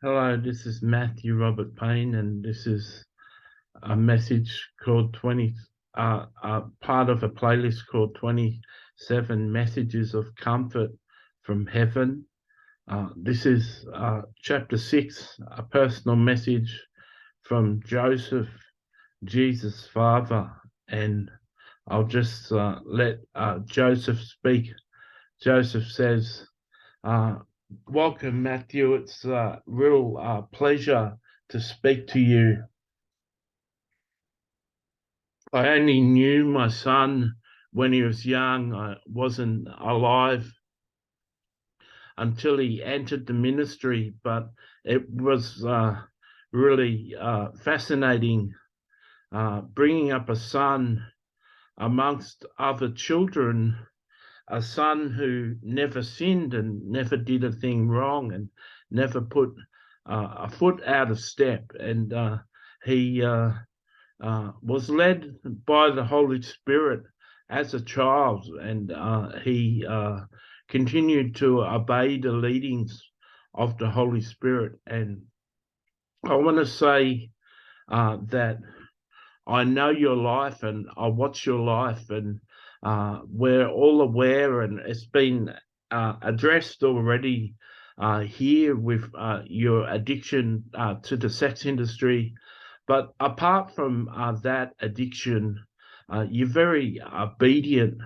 Hello, this is Matthew Robert Payne, and this is a message called part of a playlist called 27 Messages of Comfort from Heaven. This is chapter 6, a personal message from Joseph, Jesus' father, and I'll just let Joseph speak. Joseph says, welcome, Matthew. It's a real pleasure to speak to you. I only knew my son when he was young. I wasn't alive until he entered the ministry, but it was really fascinating bringing up a son amongst other children, a son who never sinned and never did a thing wrong and never put a foot out of step. And he was led by the Holy Spirit as a child, and he continued to obey the leadings of the Holy Spirit. And I want to say that I know your life and I watch your life, and we're all aware, and it's been addressed already here with your addiction to the sex industry. But apart from that addiction, you're very obedient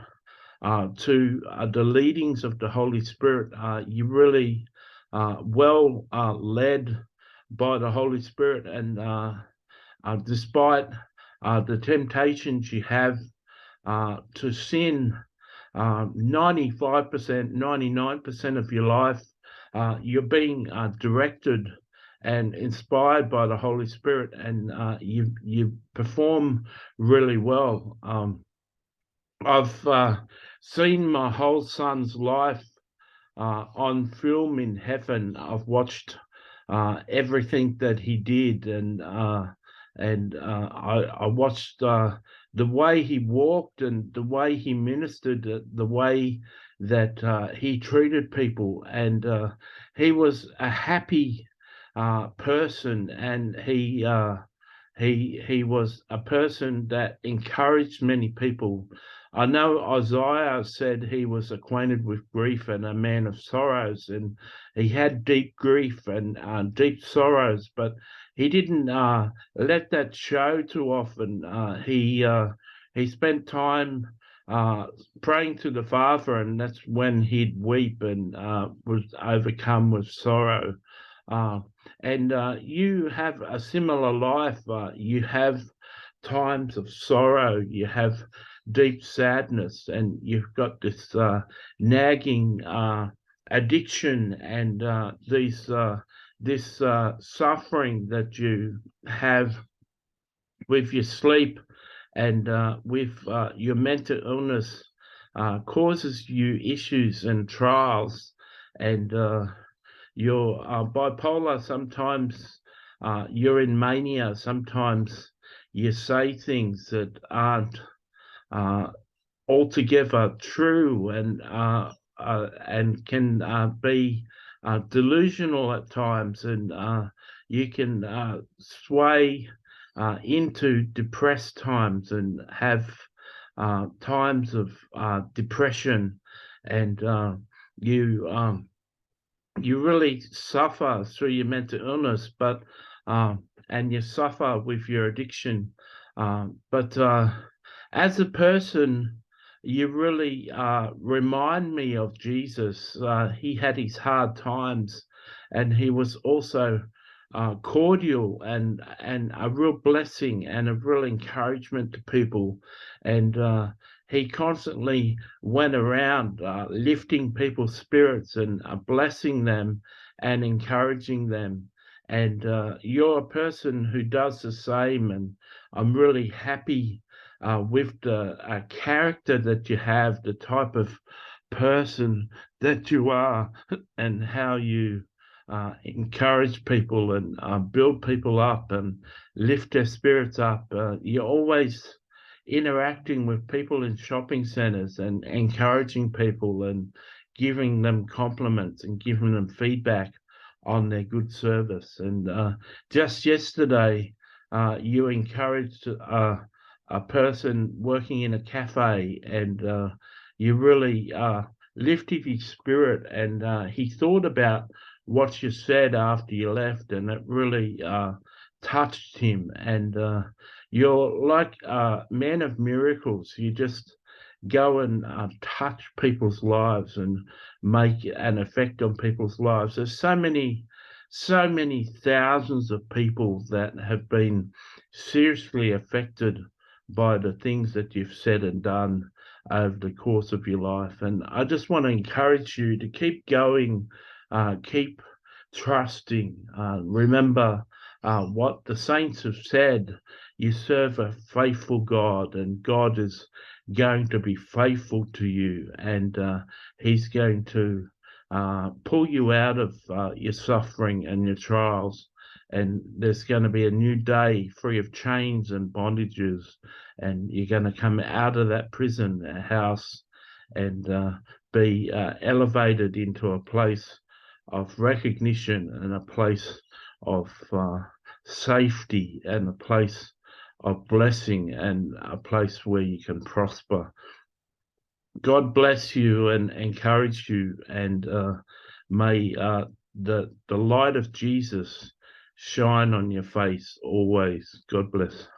to the leadings of the Holy Spirit. You're really well led by the Holy Spirit, and despite the temptations you have to sin, 95%, 99% of your life, you're being directed and inspired by the Holy Spirit, and you perform really well. I've seen my whole son's life on film in heaven. I've watched everything that he did, and I watched the way he walked and the way he ministered, the way that he treated people, and he was a happy person, and he was a person that encouraged many people. I know Isaiah said he was acquainted with grief and a man of sorrows, and he had deep grief and deep sorrows, but he didn't let that show too often. He spent time praying to the Father, and that's when he'd weep and was overcome with sorrow. And you have a similar life. You have times of sorrow. You have deep sadness, and you've got this nagging addiction and this suffering that you have with your sleep and with your mental illness causes you issues and trials, and you're bipolar. Sometimes you're in mania. Sometimes you say things that aren't altogether true, and can be delusional at times, and you can sway into depressed times and have times of depression, and you really suffer through your mental illness, but and you suffer with your addiction, but as a person, you really remind me of Jesus. He had his hard times, and he was also cordial and a real blessing and a real encouragement to people. And he constantly went around lifting people's spirits and blessing them and encouraging them. And you're a person who does the same, and I'm really happy with the character that you have, the type of person that you are, and how you encourage people and build people up and lift their spirits up. You're always interacting with people in shopping centers and encouraging people and giving them compliments and giving them feedback on their good service. And just yesterday, you encouraged a person working in a cafe, and you really lifted his spirit, and he thought about what you said after you left, and it really touched him. And you're like a man of miracles. You just go and touch people's lives and make an effect on people's lives. There's so many thousands of people that have been seriously affected by the things that you've said and done over the course of your life. And I just want to encourage you to keep going, keep trusting. Remember what the saints have said. You serve a faithful God, and God is going to be faithful to you, and he's going to pull you out of your suffering and your trials. And there's going to be a new day free of chains and bondages, and you're going to come out of that prison house and be elevated into a place of recognition and a place of safety and a place of blessing and a place where you can prosper. God bless you and encourage you, and may the light of Jesus shine on your face always. God bless.